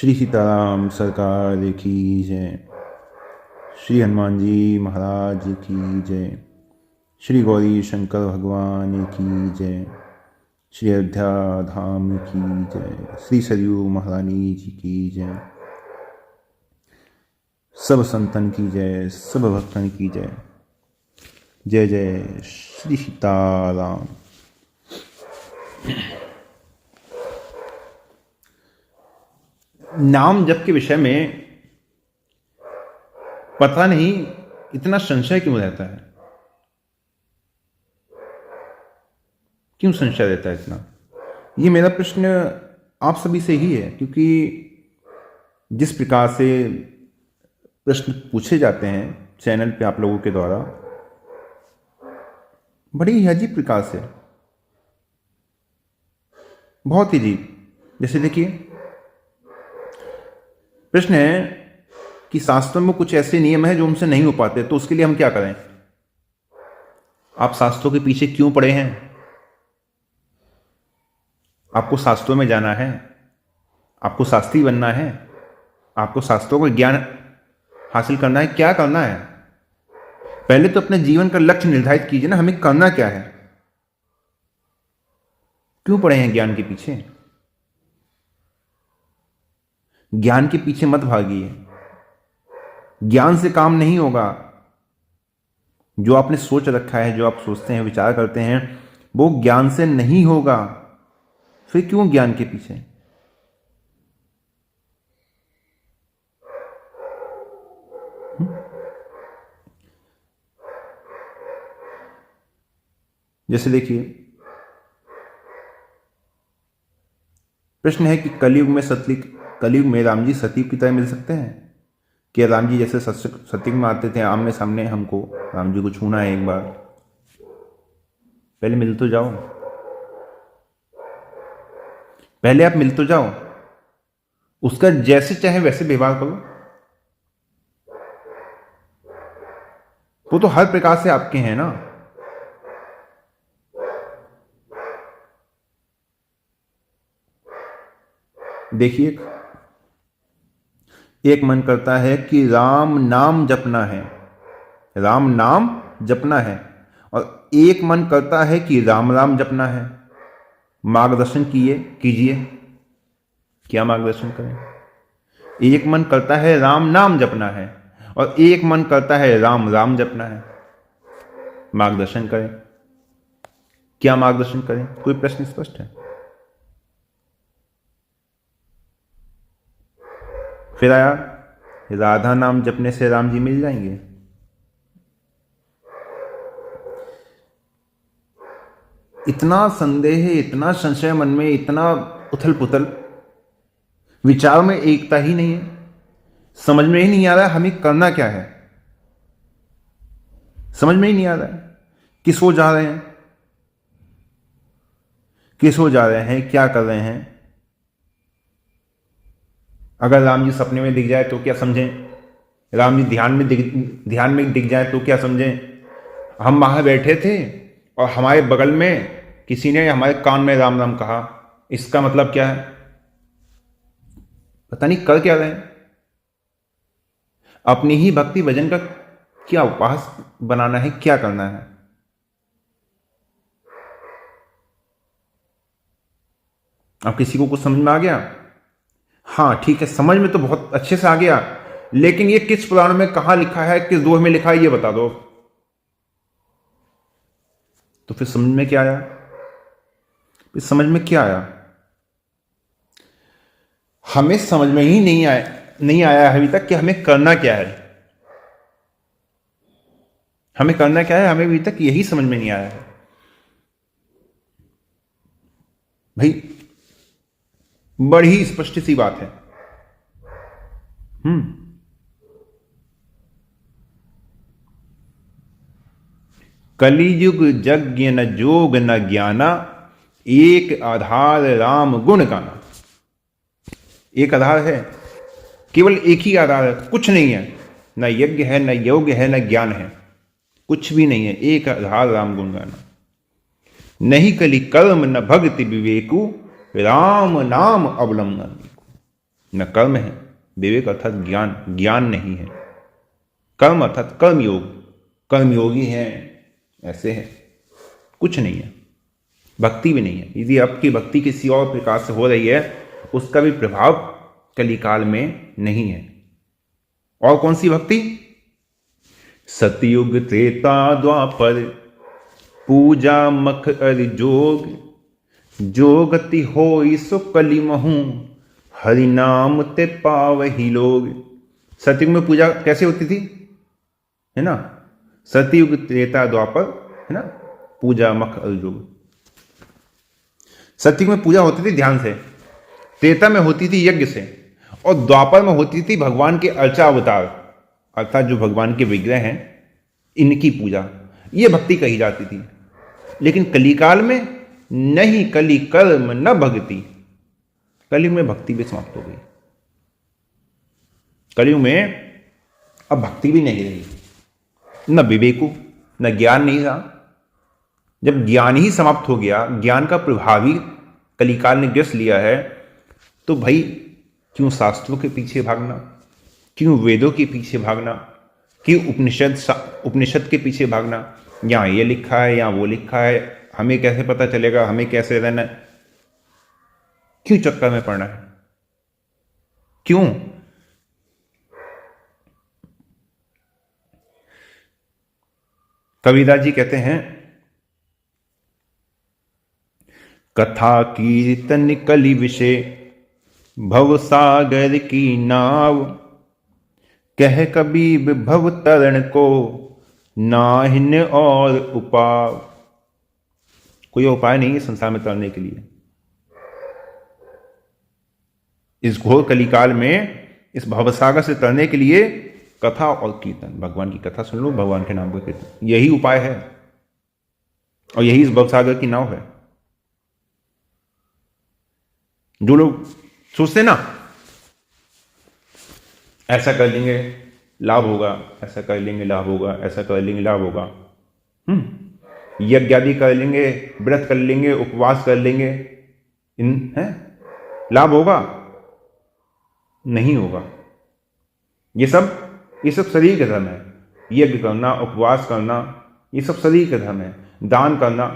श्री सीताराम सरकार की जय। श्री हनुमान जी महाराज की जय। श्री गौरी शंकर भगवान की जय। श्री अयोध्या धाम की जय। श्री सरयू महारानी जी की जय। सब संतन की जय, सब भक्तन की जय। जय जय श्री सीताराम। नाम जप के विषय में पता नहीं इतना संशय क्यों रहता है, क्यों संशय रहता है इतना। ये मेरा प्रश्न आप सभी से ही है, क्योंकि जिस प्रकार से प्रश्न पूछे जाते हैं चैनल पे आप लोगों के द्वारा, बड़ी ही अजीब प्रकार से, बहुत ही अजीब। जैसे देखिए, प्रश्न है कि शास्त्रों में कुछ ऐसे नियम हैं जो हमसे नहीं हो पाते, तो उसके लिए हम क्या करें। आप शास्त्रों के पीछे क्यों पड़े हैं? आपको शास्त्रों में जाना है, आपको शास्त्री बनना है, आपको शास्त्रों का ज्ञान हासिल करना है, क्या करना है? पहले तो अपने जीवन का लक्ष्य निर्धारित कीजिए ना, हमें करना क्या है। क्यों पड़े हैं ज्ञान के पीछे? ज्ञान के पीछे मत भागिए, ज्ञान से काम नहीं होगा। जो आपने सोच रखा है, जो आप सोचते हैं, विचार करते हैं, वो ज्ञान से नहीं होगा। फिर क्यों ज्ञान के पीछे? जैसे देखिए, प्रश्न है कि कलयुग में राम जी सतयुग की तरह मिल सकते हैं क्या? राम जी जैसे सतयुग में आते थे, आमने सामने हमको राम जी को छूना है एक बार, पहले मिल तो जाओ, पहले आप मिल तो जाओ, उसका जैसे चाहे वैसे व्यवहार करो। वो तो हर प्रकार से आपके हैं ना। देखिए, एक मन करता है कि राम नाम जपना है, राम नाम जपना है, और एक मन करता है कि राम राम जपना है। मार्गदर्शन कीजिए, क्या मार्गदर्शन करें? एक मन करता है राम नाम जपना है, और एक मन करता है राम राम जपना है। मार्गदर्शन करें, क्या मार्गदर्शन करें? कोई प्रश्न स्पष्ट है? फिर आया, राधा नाम जपने से राम जी मिल जाएंगे। इतना संदेह, इतना संशय मन में, इतना उथल पुथल, विचार में एकता ही नहीं है। समझ में ही नहीं आ रहा है हमें करना क्या है। समझ में ही नहीं आ रहा है किस ओर जा रहे हैं, किस ओर जा रहे हैं, क्या कर रहे हैं। अगर राम जी सपने में दिख जाए तो क्या समझें? राम जी ध्यान में दिख जाए तो क्या समझें? हम वहां बैठे थे और हमारे बगल में किसी ने हमारे कान में राम राम कहा, इसका मतलब क्या है? पता नहीं कर क्या रहे हैं। अपनी ही भक्ति भजन का क्या उपहास बनाना है, क्या करना है? अब किसी को कुछ समझ में आ गया? हाँ ठीक है, समझ में तो बहुत अच्छे से आ गया, लेकिन ये किस पुराण में कहां लिखा है, किस दोहे में लिखा है, ये बता दो। तो फिर समझ में क्या आया? फिर समझ में क्या आया? हमें समझ में ही नहीं आया अभी तक कि हमें करना क्या है। हमें करना क्या है, हमें अभी तक यही समझ में नहीं आया है। भाई बड़ी स्पष्ट सी बात है। कलियुग यज्ञ न जोग न ज्ञाना, एक आधार राम गुण गाना। एक आधार है, केवल एक ही आधार है, कुछ नहीं है, न यज्ञ है, न योग है, न ज्ञान है, कुछ भी नहीं है, एक आधार राम गुण गाना। नहीं कली कर्म न भक्ति विवेकु, राम नाम अवलंबन। न कर्म है। विवेक अर्थात ज्ञान, ज्ञान नहीं है। कर्म अर्थात कर्मयोग, कर्मयोगी हैं, ऐसे है, कुछ नहीं है। भक्ति भी नहीं है। यदि आपकी भक्ति किसी और प्रकार से हो रही है, उसका भी प्रभाव कलिकाल में नहीं है। और कौन सी भक्ति? सतयुग त्रेता द्वापर पूजा मख अरि जोग, जो गति होई सो कलि महू, हरि नाम ते पावहि लोग। सतयुग में पूजा कैसे होती थी, है ना? सतयुग त्रेता द्वापर, है ना, पूजा मख अरि जोग। सतयुग में पूजा होती थी ध्यान से, त्रेता में होती थी यज्ञ से, और द्वापर में होती थी भगवान के अर्चा अवतार, अर्थात जो भगवान के विग्रह हैं इनकी पूजा, ये भक्ति कही जाती थी। लेकिन कलिकाल में नहीं, कलि कर्म न भक्ति। कलयुग में भक्ति भी समाप्त हो गई। कलयुग में अब भक्ति भी नहीं रही, न विवेकु, न ज्ञान नहीं रहा। जब ज्ञान ही समाप्त हो गया, ज्ञान का प्रभावी कलिकाल ने ग्रस लिया है, तो भाई क्यों शास्त्रों के पीछे भागना, क्यों वेदों के पीछे भागना, क्यों उपनिषद के पीछे भागना? यहाँ ये लिखा है, यहाँ वो लिखा है, हमें कैसे पता चलेगा, हमें कैसे रहना है? क्यों चक्कर में पड़ना है? क्यों? कबीरदास जी कहते हैं, कथा कीर्तन कलि विषय, भव सागर की नाव, कह कबीर भव तरण को, नाहिन और उपाय। कोई उपाय नहीं है संसार में तैरने के लिए। इस घोर कलिकाल में, इस भवसागर से तैरने के लिए कथा और कीर्तन, भगवान की कथा सुन लो, भगवान के नाम को कीर्तन, यही उपाय है, और यही इस भवसागर की नाव है। जो लोग सोचते ना ऐसा कर लेंगे लाभ होगा, ऐसा कर लेंगे लाभ होगा, ऐसा कर लेंगे लाभ होगा, यज्ञ आदि कर लेंगे, व्रत कर लेंगे, उपवास कर लेंगे, इन है लाभ होगा, नहीं होगा। ये सब शरीर के धर्म है। यज्ञ करना, उपवास करना, ये सब शरीर के धर्म है। दान करना,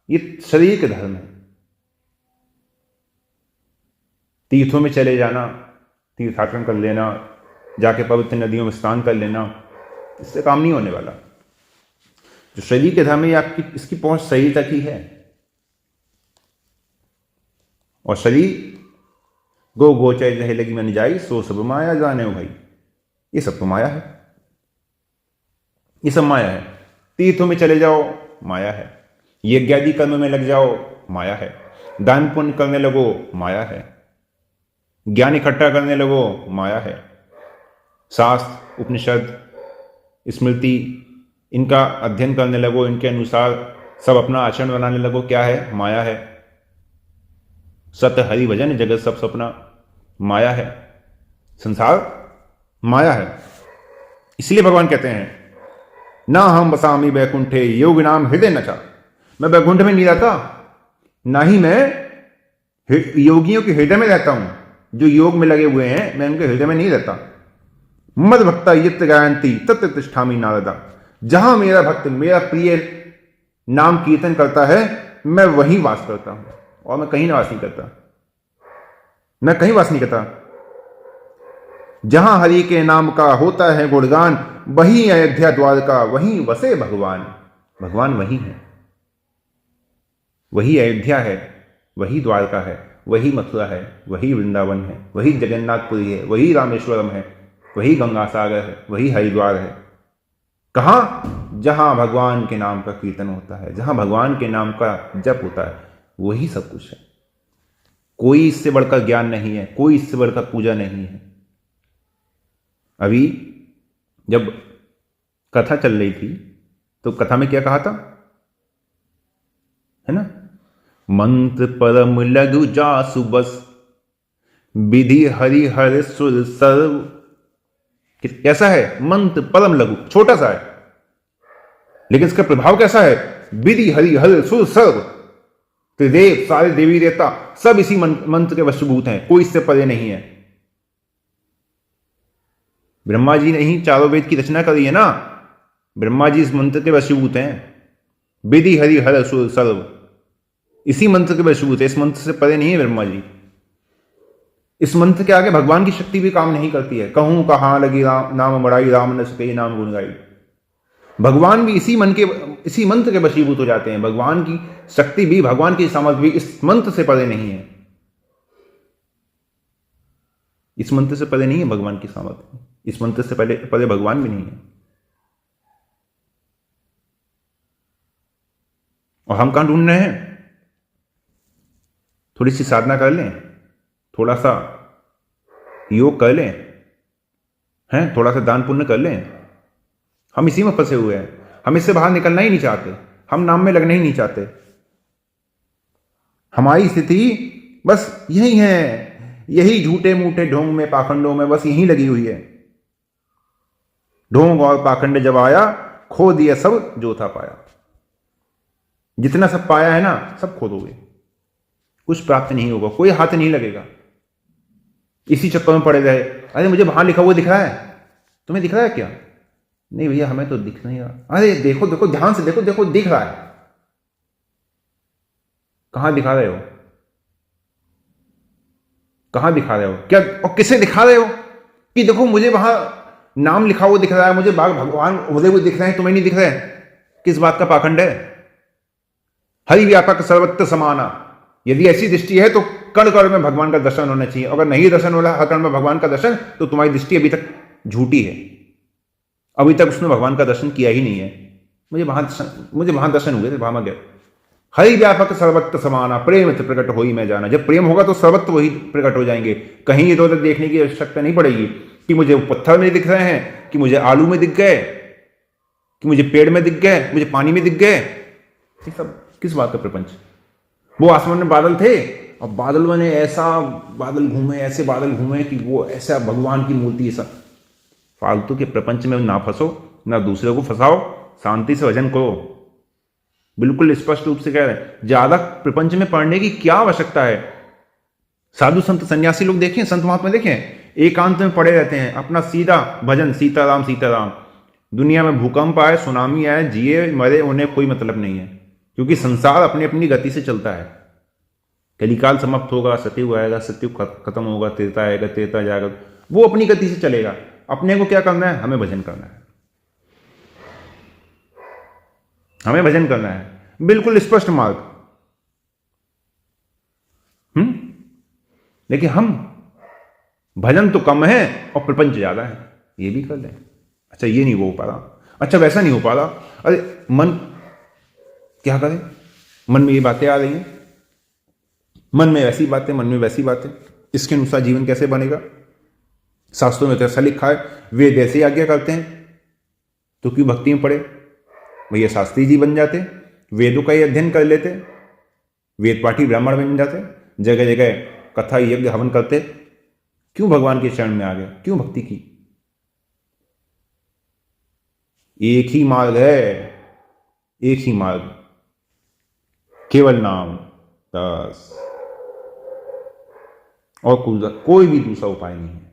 ये शरीर के धर्म है। तीर्थों में चले जाना, तीर्थाटन कर लेना, जाके पवित्र नदियों में स्नान कर लेना, इससे काम नहीं होने वाला। जो शरीर के धर्म है, आपकी इसकी पहुंच शरीर तक ही है। और शरीर गो गोचर रहे लगी मन जाई, सो सब माया जाने हो भाई। ये सब तो माया है, ये सब माया है। तीर्थों में चले जाओ, माया है। यज्ञादि कर्म में लग जाओ, माया है। दान पुण्य करने लगो, माया है। ज्ञान इकट्ठा करने लगो, माया है। शास्त्र, उपनिषद, स्मृति, इनका अध्ययन करने लगो, इनके अनुसार सब अपना आचरण बनाने लगो, क्या है? माया है। सत्य हरि भजन जगत सब सपना, माया है। संसार माया है। इसलिए भगवान कहते हैं, ना हम बसामी बैकुंठे योग नाम हृदय न चा। मैं बैकुंठ में नहीं रहता, ना ही मैं योगियों के हृदय में रहता हूं। जो योग में लगे हुए हैं, मैं उनके हृदय में नहीं रहता। मद भक्ता यत्र गायंती तत्र तिष्ठामि नारदा। जहां मेरा भक्त, मेरा प्रिय नाम कीर्तन करता है, मैं वहीं वास करता हूं, और मैं कहीं वास नहीं करता। मैं कहीं वास नहीं करता। जहां हरि के नाम का होता है गुणगान, वहीं अयोध्या द्वारका, वहीं वसे भगवान। भगवान वहीं है, वही अयोध्या है, वही द्वारका है, वही मथुरा है, वही वृंदावन है, वही जगन्नाथपुरी है, वही रामेश्वरम है, वही गंगा सागर है, वही हरिद्वार है। कहां? जहां भगवान के नाम का कीर्तन होता है, जहां भगवान के नाम का जप होता है, वही सब कुछ है। कोई इससे बढ़कर ज्ञान नहीं है, कोई इससे बढ़कर पूजा नहीं है। अभी जब कथा चल रही थी, तो कथा में क्या कहा था, है ना? मंत्र परम लघु जासु बस, विधि हरि हर सुर सर्व। कैसा है? मंत्र परम लघु, छोटा सा है, लेकिन इसका प्रभाव कैसा है? विधि हरि हर सुर सर्व। त्रिदेव, सारे देवी देवता सब इसी मंत्र के वशभूत हैं, कोई इससे परे नहीं है। ब्रह्मा जी ने ही चारों वेद की रचना करी है ना। ब्रह्मा जी इस मंत्र के वशीभूत हैं। विधि हरि हर असुर सर्व, इसी मंत्र के वशीभूत है। इस मंत्र से परे नहीं है ब्रह्मा जी। इस मंत्र के आगे भगवान की शक्ति भी काम नहीं करती है। कहूं कहां लगी राम नाम बड़ाई, राम न सके नाम गुण गाई। भगवान भी इसी मंत्र के वशीभूत हो जाते हैं। भगवान की शक्ति भी, भगवान की सामर्थ्य भी इस मंत्र से परे नहीं है। इस मंत्र से परे नहीं है भगवान की सामर्थ्य। इस मंत्र से परे भगवान भी नहीं है। और हम कहां ढूंढ रहे हैं? थोड़ी सी साधना कर लें, थोड़ा सा योग कर लें, हैं, थोड़ा सा दान पुण्य कर लें। हम इसी में फंसे हुए हैं। हम इससे बाहर निकलना ही नहीं चाहते। हम नाम में लगना ही नहीं चाहते। हमारी स्थिति बस यही है, यही झूठे मूठे ढोंग में, पाखंडों में बस यही लगी हुई है। ढोंग और पाखंड जब आया, खो दिया सब जो था पाया। जितना सब पाया है ना, सब खो दोगे, कुछ प्राप्त नहीं होगा, कोई हाथ नहीं लगेगा। इसी चक्कर में पड़े रहे। अरे मुझे वहां लिखा हुआ दिख रहा है, तुम्हें दिख रहा है क्या? नहीं भैया, हमें तो दिख नहीं रहा। अरे देखो देखो, ध्यान से देखो देखो, दिख रहा है। कहां दिखा रहे हो? कहां दिखा रहे हो क्या? और किसे दिखा रहे हो? कि देखो मुझे वहां नाम लिखा हुआ दिख रहा है, मुझे भगवान उदय हुए दिख रहे हैं, तुम्हें नहीं दिख रहे? किस बात का पाखंड है? हरि व्यापक सर्वत्र समाना। यदि ऐसी दृष्टि है तो कण कण में भगवान का दर्शन होना चाहिए। अगर नहीं दर्शन हो रहा हर कण में भगवान का दर्शन, तो तुम्हारी दृष्टि अभी तक झूठी है। अभी तक उसने भगवान का दर्शन किया ही नहीं है। मुझे वहां दर्शन हुए थे, वहां मैं गया। हरि व्यापक सर्वत्र समाना, प्रेम से प्रकट हो ही मैं जाना। जब प्रेम होगा तो सर्वत्र वही प्रकट हो जाएंगे। कहीं इधर उधर देखने की आवश्यकता नहीं पड़ेगी कि मुझे पत्थर में दिख रहे हैं, कि मुझे आलू में दिख गए, कि मुझे पेड़ में दिख गए, मुझे पानी में दिख गए। ये सब किस बात का प्रपंच? वो आसमान में बादल थे और बादल में ऐसा बादल घूमे, ऐसे बादल घूमे कि वो ऐसा भगवान की मूर्ति। ऐसा फालतू के प्रपंच में ना फंसो, ना दूसरे को फंसाओ, शांति से भजन करो। बिल्कुल स्पष्ट रूप से कह रहे हैं। ज्यादा प्रपंच में पढ़ने की क्या आवश्यकता है? साधु संत सन्यासी लोग देखें, संत महात्मा देखें, एकांत में पड़े रहते हैं, अपना सीधा भजन, सीताराम सीताराम। दुनिया में भूकंप आए, सुनामी आए, जिए मरे, उन्हें कोई मतलब नहीं है, क्योंकि संसार अपनी अपनी गति से चलता है। कलिकाल समाप्त होगा, सतयुग आएगा, सतयुग खत्म होगा, त्रेता आएगा, त्रेता जाएगा, वो अपनी गति से चलेगा। अपने को क्या करना है? हमें भजन करना है, हमें भजन करना है। बिल्कुल स्पष्ट मार्ग। लेकिन हम भजन तो कम है और प्रपंच ज्यादा है, ये भी कर लें। अच्छा, ये नहीं हो पा रहा, अच्छा वैसा नहीं हो पा रहा, अरे मन क्या करे? मन में ये बातें आ रही हैं, मन में ऐसी बातें, मन में वैसी बातें, इसके अनुसार जीवन कैसे बनेगा? शास्त्रों में तो ऐसा लिखा है, वेद ऐसे आज्ञा करते हैं, तो क्यों भक्ति में पड़े? भैया शास्त्री जी बन जाते, वेदों का ही अध्ययन कर लेते, वेद पाठी ब्राह्मण बन जाते, जगह जगह कथा यज्ञ हवन करते। क्यों भगवान के चरण में आ गए? क्यों भक्ति की? एक ही मार्ग है, एक ही मार्ग, केवल नाम, बस, और कोई भी दूसरा उपाय नहीं है।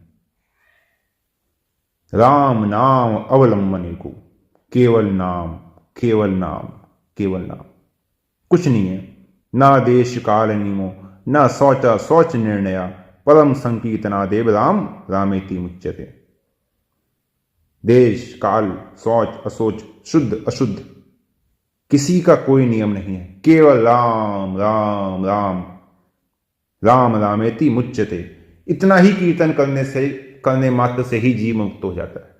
राम नाम अवलंबने को, केवल नाम, केवल नाम, केवल नाम, कुछ नहीं है। ना देश काल नियमो, ना सोचा सोच निर्णया, परम संकीर्तना देव राम रामेति मुच्यते। देश काल सोच असोच, शुद्ध अशुद्ध, किसी का कोई नियम नहीं है। केवल राम राम राम, राम रामेति मुच्यते। इतना ही कीर्तन करने मात्र से ही जीव मुक्त हो जाता है।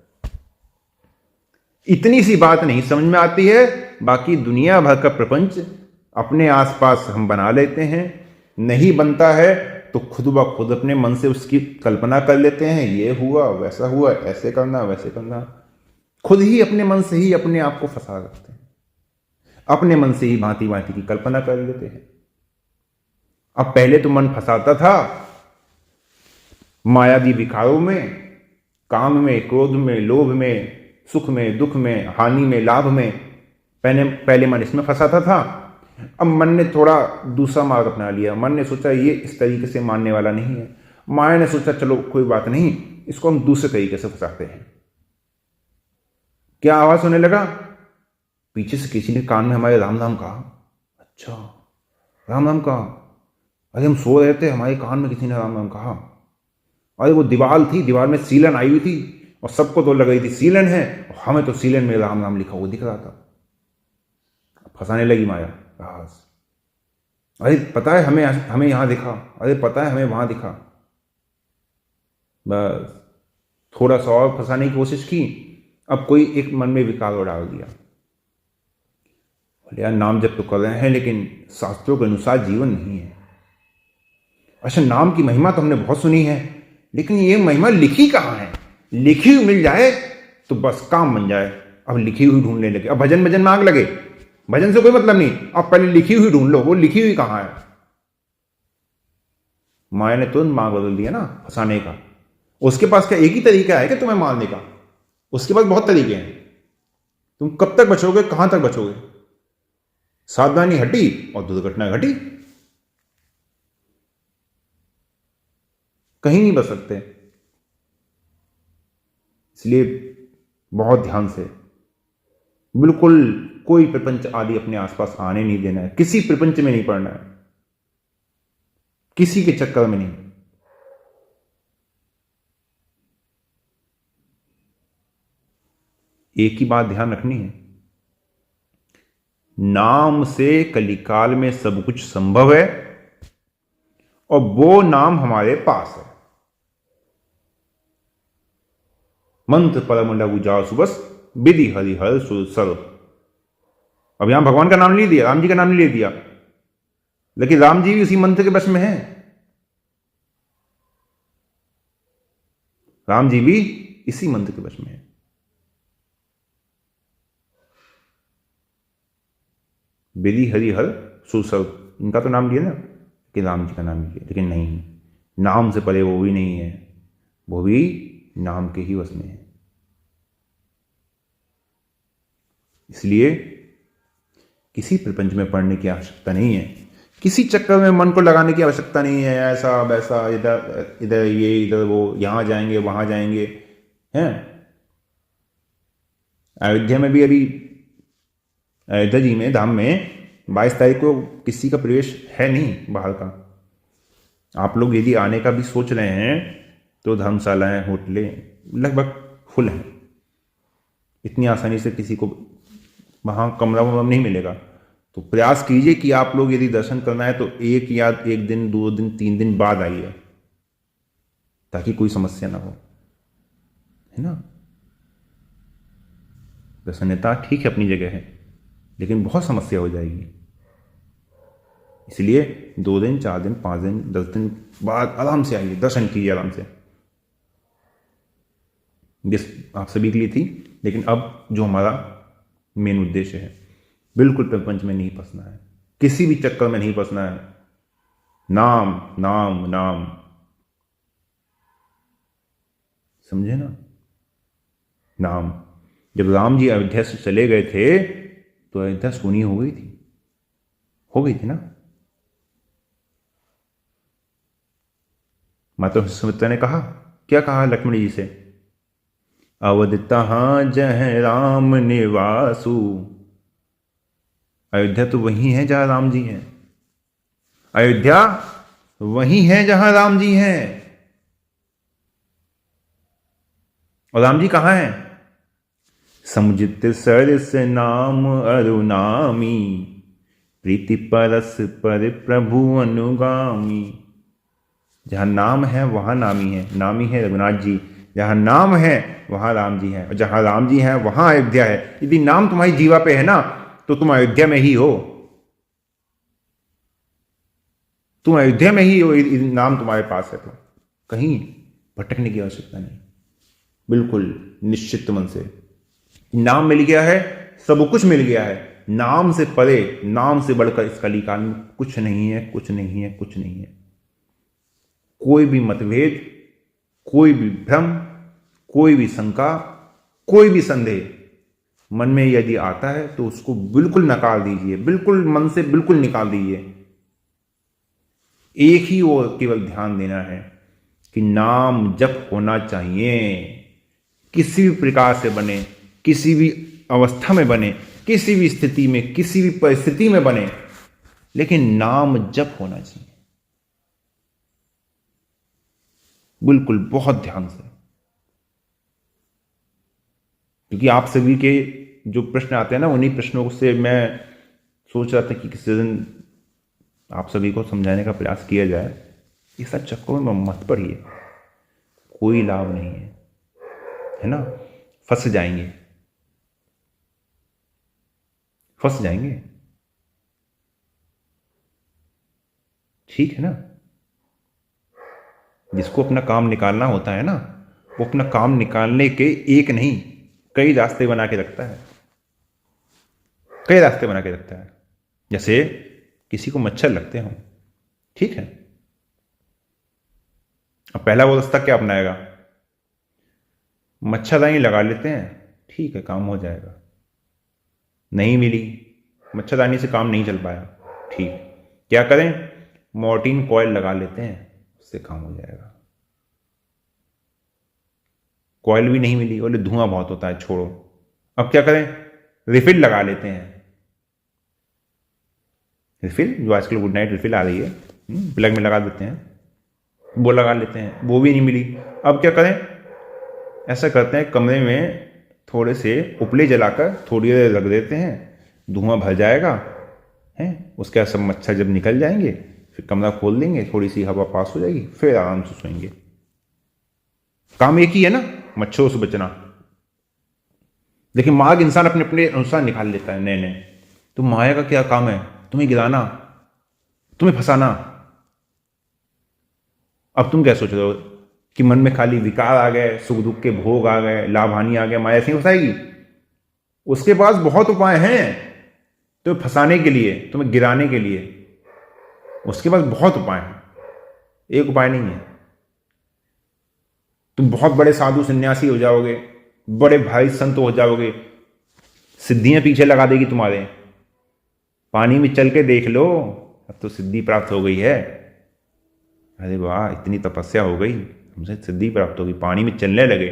इतनी सी बात नहीं समझ में आती है, बाकी दुनिया भर का प्रपंच अपने आसपास हम बना लेते हैं। नहीं बनता है तो खुद ब खुद अपने मन से उसकी कल्पना कर लेते हैं, ये हुआ, वैसा हुआ, ऐसे करना, वैसे करना। खुद ही अपने मन से ही अपने आप को फंसा रखते हैं, अपने मन से ही भांति भांति की कल्पना कर लेते हैं। अब पहले तो मन फंसाता था मायावी विकारों में, काम में, क्रोध में, लोभ में, सुख में, दुख में, हानि में, लाभ में। पहले मन इसमें फंसाता था। अब मन ने थोड़ा दूसरा मार्ग अपना लिया। मन ने सोचा ये इस तरीके से मानने वाला नहीं है। माया ने सोचा चलो कोई बात नहीं, इसको हम दूसरे तरीके से फंसाते हैं। क्या आवाज होने लगा? पीछे से किसी ने कान में हमारे राम नाम कहा। अच्छा, राम नाम कहा? अरे हम सो रहे थे, हमारे कान में किसी ने राम नाम कहा। अरे वो दीवार थी, दीवार में सीलन आई हुई थी और सबको तो लग रही थी सीलन है, और हमें तो सीलन में राम नाम लिखा हुआ दिख रहा था। फंसाने लगी माया रास। अरे पता है हमें हमें यहां दिखा, अरे पता है हमें वहां दिखा। बस थोड़ा सा और फंसाने की कोशिश की, अब कोई एक मन में विकार और डाल दिया। बोले यार नाम जप तो कर रहे हैं लेकिन शास्त्रों के अनुसार जीवन नहीं है। अच्छा, नाम की महिमा तो हमने बहुत सुनी है, लेकिन ये महिमा लिखी कहाँ है? लिखी हुई मिल जाए तो बस काम बन जाए। अब लिखी हुई ढूंढने लगे, अब भजन भजन मांग लगे। भजन से कोई मतलब नहीं, अब पहले लिखी हुई ढूंढ लो। वो लिखी हुई कहाँ है? माया ने तुरंत मार्ग बदल दिया ना फंसाने का। उसके पास क्या एक ही तरीका है कि तुम्हें मारने का? उसके पास बहुत तरीके हैं। तुम कब तक बचोगे, कहां तक बचोगे? सावधानी हटी और दुर्घटना घटी। कहीं नहीं बच सकते। इसलिए बहुत ध्यान से, बिल्कुल कोई प्रपंच आदि अपने आसपास आने नहीं देना है। किसी प्रपंच में नहीं पड़ना है, किसी के चक्कर में नहीं। एक ही बात ध्यान रखनी है, नाम से कलिकाल में सब कुछ संभव है और वो नाम हमारे पास है। मंत्र परम लघु जासु बस, विधि हरि हर सुर। अब यहां भगवान का नाम नहीं दिया, राम जी का नाम नहीं ले दिया, लेकिन राम जी भी उसी मंत्र के वश में है। राम जी भी इसी मंत्र के वश में है। विधि हरि हर सुर, इनका तो नाम लिया ना कि राम जी का नाम लिया, लेकिन नहीं, नाम से परे वो भी नहीं है, वो भी नाम के ही वश में है। इसलिए किसी प्रपंच में पढ़ने की आवश्यकता नहीं है, किसी चक्कर में मन को लगाने की आवश्यकता नहीं है। ऐसा वैसा, इधर इधर ये, इधर वो, यहां जाएंगे वहां जाएंगे हैं। अयोध्या में भी अभी, अयोध्या जी में धाम में 22 तारीख को किसी का प्रवेश है नहीं बाहर का। आप लोग यदि आने का भी सोच रहे हैं तो धर्मशालाएं, होटलें लगभग फुल हैं। इतनी आसानी से किसी को वहां कमरा नहीं मिलेगा। तो प्रयास कीजिए कि आप लोग यदि दर्शन करना है तो एक दिन 2 दिन 3 दिन बाद आइए, ताकि कोई समस्या ना हो, है ना। प्रसन्नता ठीक है, अपनी जगह है, लेकिन बहुत समस्या हो जाएगी। इसलिए 2 दिन 4 दिन 5 दिन 10 दिन बाद आराम से आइए, दर्शन कीजिए आराम से। जिस आप सभी के लिए थी, लेकिन अब जो हमारा मेन उद्देश्य है, बिल्कुल प्रपंच में नहीं फंसना है, किसी भी चक्कर में नहीं फंसना है। नाम नाम नाम, समझे ना। नाम, जब राम जी अयोध्या से चले गए थे तो अयोध्या सोनी हो गई थी ना। माता सुमित्रा ने कहा, क्या कहा लक्ष्मण जी से? अवध तहां जह राम निवासु। अयोध्या तो वही है जहां राम जी हैं। अयोध्या वही है जहां राम जी हैं। और राम जी कहां हैं? समुचित सरस नाम अरुनामी, प्रीति परस पर प्रभु अनुगामी। जहां नाम है वहां नामी है, नामी है रघुनाथ जी। जहां नाम है वहां राम जी हैं, और जहां राम जी हैं वहां अयोध्या है। यदि नाम तुम्हारी जीवा पे है ना, तो तुम अयोध्या में ही हो, तुम अयोध्या में ही हो। नाम तुम्हारे पास है तो कहीं भटकने की आवश्यकता नहीं, बिल्कुल निश्चित मन से। नाम मिल गया है, सब कुछ मिल गया है। नाम से परे, नाम से बढ़कर इस कलिकाल में कुछ नहीं है, कुछ नहीं है, कुछ नहीं है। कोई भी मतभेद, कोई भी भ्रम, कोई भी शंका, कोई भी संदेह मन में यदि आता है तो उसको बिल्कुल नकार दीजिए, बिल्कुल मन से बिल्कुल निकाल दीजिए। एक ही और केवल ध्यान देना है कि नाम जप होना चाहिए, किसी भी प्रकार से बने, किसी भी अवस्था में बने, किसी भी स्थिति में, किसी भी परिस्थिति में बने, लेकिन नाम जप होना चाहिए। बिल्कुल, बहुत ध्यान से, क्योंकि आप सभी के जो प्रश्न आते हैं ना, उन्हीं प्रश्नों से मैं सोच रहा था कि किसी दिन आप सभी को समझाने का प्रयास किया जाए। ये सब चक्करों में मत पड़िए, कोई लाभ नहीं है ना। फंस जाएंगे, फंस जाएंगे, ठीक है ना। जिसको अपना काम निकालना होता है ना, वो अपना काम निकालने के एक नहीं कई रास्ते बना के रखता है, कई रास्ते बना के रखता है। जैसे किसी को मच्छर लगते हों, ठीक है, अब पहला वो रास्ता क्या अपनाएगा? मच्छरदानी लगा लेते हैं, ठीक है, काम हो जाएगा। नहीं मिली, मच्छरदानी से काम नहीं चल पाया, ठीक, क्या करें? मॉर्टिन कॉइल लगा लेते हैं, उससे काम हो जाएगा। कॉइल भी नहीं मिली, बोले धुआं बहुत होता है, छोड़ो। अब क्या करें? रिफिल लगा लेते हैं। रिफिल, जो आजकल गुड नाइट रिफिल आ रही है, प्लग में लगा देते हैं, वो लगा लेते हैं, वो भी नहीं मिली। अब क्या करें? ऐसा करते हैं, कमरे में थोड़े से उपले जलाकर थोड़ी देर रख देते हैं, धुआं भर जाएगा, हैं, उसके बाद सब मच्छर जब निकल जाएंगे, फिर कमरा खोल देंगे, थोड़ी सी हवा पास हो जाएगी, फिर आराम से सोएंगे। काम एक ही है ना, मच्छरों से बचना। लेकिन मार्ग इंसान अपने अपने अनुसार निकाल लेता है नए नए। तो माया का क्या काम है? तुम्हें गिराना, तुम्हें फंसाना। अब तुम क्या सोच रहे हो कि मन में खाली विकार आ गए, सुख दुख के भोग आ गए, लाभ हानि आ गए, माया ऐसे ही फंसाएगी? उसके पास बहुत उपाय हैं तुम्हें फंसाने के लिए, तुम्हें गिराने के लिए। उसके पास बहुत उपाय हैं, एक उपाय नहीं है। तुम बहुत बड़े साधु सन्यासी हो जाओगे, बड़े भाई संत हो जाओगे, सिद्धियां पीछे लगा देगी तुम्हारे। पानी में चल के देख लो, अब तो सिद्धि प्राप्त हो गई है। अरे वाह, इतनी तपस्या हो गई, हमसे सिद्धि प्राप्त होगी, पानी में चलने लगे।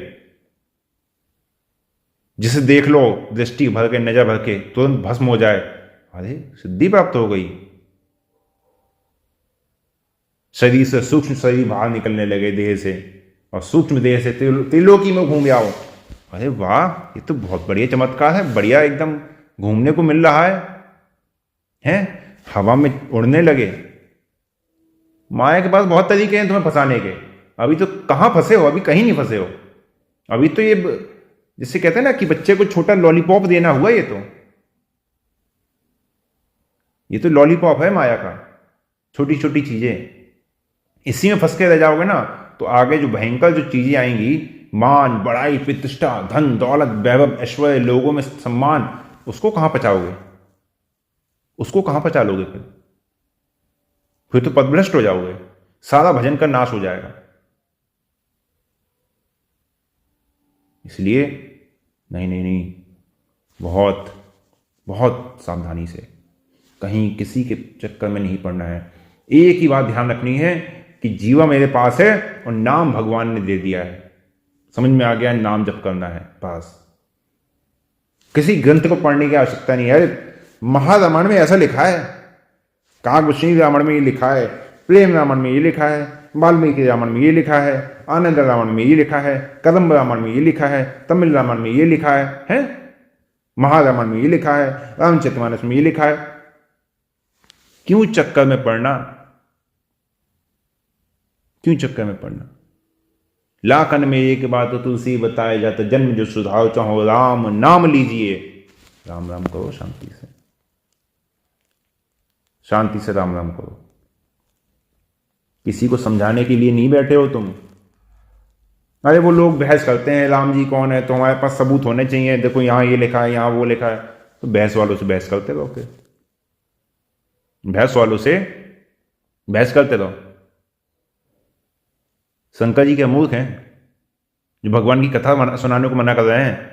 जिसे देख लो दृष्टि भर के, नजर भर के, तुरंत भस्म हो जाए, अरे सिद्धि प्राप्त हो गई। शरीर से सूक्ष्म शरीर बाहर निकलने लगे देह से, और सूक्ष्म देह से त्रिलोकी में घूम आओ। अरे वाह, ये तो बहुत बढ़िया चमत्कार है, बढ़िया एकदम घूमने को मिल रहा है, हवा में उड़ने लगे। माया के पास बहुत तरीके हैं तुम्हें फंसाने के। अभी तो कहाँ फंसे हो? अभी कहीं नहीं फंसे हो। अभी तो ये जिससे कहते हैं ना कि बच्चे को छोटा लॉलीपॉप देना हुआ, ये तो लॉलीपॉप है माया का, छोटी छोटी चीजें। इसी में फंस के रह जाओगे ना, तो आगे जो भयंकर जो चीजें आएंगी, मान, बड़ाई, प्रतिष्ठा, धन, दौलत, वैभव, ऐश्वर्य, लोगों में सम्मान, उसको कहां पचाओगे? उसको कहां पचा लोगे? फिर तो पदभ्रष्ट हो जाओगे, सारा भजन का नाश हो जाएगा। इसलिए नहीं नहीं नहीं, बहुत बहुत सावधानी से, कहीं किसी के चक्कर में नहीं पड़ना है। एक ही बात ध्यान रखनी है कि जीवा मेरे पास है और नाम भगवान ने दे दिया है। समझ में आ गया? नाम जप करना है बस। किसी ग्रंथ को पढ़ने की आवश्यकता नहीं है। महारामायण में ऐसा लिखा है, काकभूषणी रामायण में ये लिखा है, प्रेम रामायण में ये लिखा है, वाल्मीकि रामायण में ये लिखा है, आनंद रामायण में ये लिखा है, कदम्ब रामायण में ये लिखा है, तमिल रामायण में ये लिखा है, महारामायण में ये लिखा है, रामचरितमानस में ये लिखा है। क्यों चक्कर में पड़ना? क्यों चक्कर में पड़ना? लाखन में एक बात तो तुलसी बताए जाता, जन्म जो सुधारो चाहो राम नाम लीजिए। राम राम करो शांति से, शांति से राम राम करो। किसी को समझाने के लिए नहीं बैठे हो तुम। अरे वो लोग बहस करते हैं राम जी कौन है, तो हमारे पास सबूत होने चाहिए, देखो यहां ये लिखा है, यहां वो लिखा है। तो बहस वालों से बहस करते रहो, फिर बहस वालों से बहस करते रहो। शंकर जी के मूर्ख हैं जो भगवान की कथा सुनाने को मना कर रहे हैं।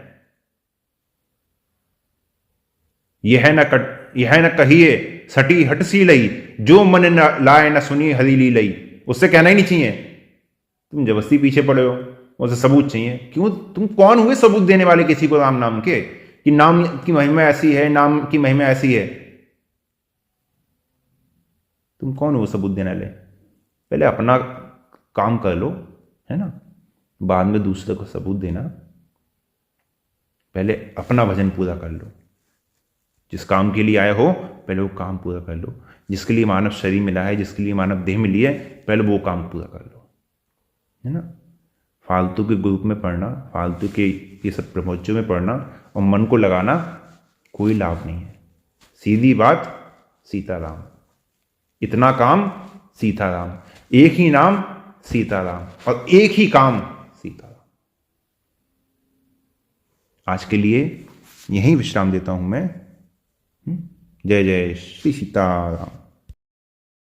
यह न कहिए सटी हट सी लई, जो मन न लाए न सुनी हरी ली लई। उससे कहना ही नहीं चाहिए। तुम जबरदस्ती पीछे पड़े हो, उसे सबूत चाहिए। क्यों? तुम कौन हुए सबूत देने वाले किसी को राम नाम के, कि नाम की महिमा ऐसी है, नाम की महिमा ऐसी है? तुम कौन हो सबूत देने वाले? पहले अपना काम कर लो, है ना, बाद में दूसरे को सबूत देना। पहले अपना भजन पूरा कर लो। जिस काम के लिए आए हो पहले वो काम पूरा कर लो। जिसके लिए मानव शरीर मिला है, जिसके लिए मानव देह मिली है, पहले वो काम पूरा कर लो, है ना। फालतू के ग्रुप में पढ़ना, फालतू के ये सब प्रवचनों में पढ़ना और मन को लगाना कोई लाभ नहीं है। सीधी बात, सीताराम। इतना काम सीताराम, एक ही नाम सीताराम, और एक ही काम सीताराम। आज के लिए यहीं विश्राम देता हूं मैं। जय जय श्री सीताराम।